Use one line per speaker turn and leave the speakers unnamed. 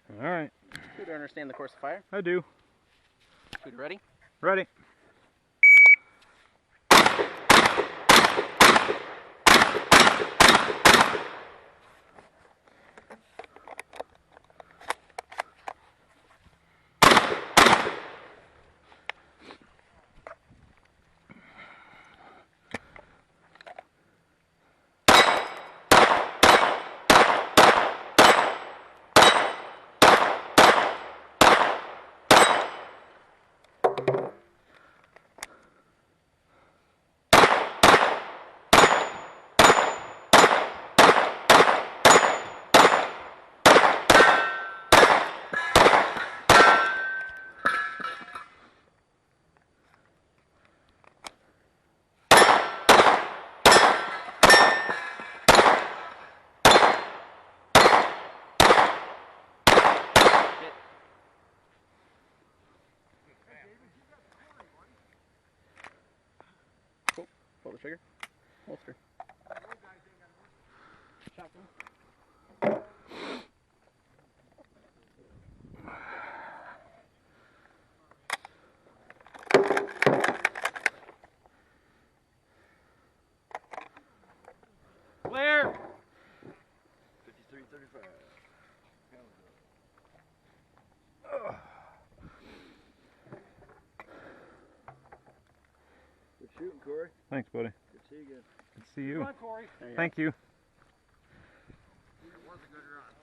All right.
You understand the course of fire?
I do.
Good, ready?
Ready.
Cool. Pull the trigger. Holster. Shotgun.
Clear.
53-35. Good shooting, Corey.
Thanks, buddy.
Good to see you again.
Good to see you.
Come on, Corey.
Thank you.
It was a good run.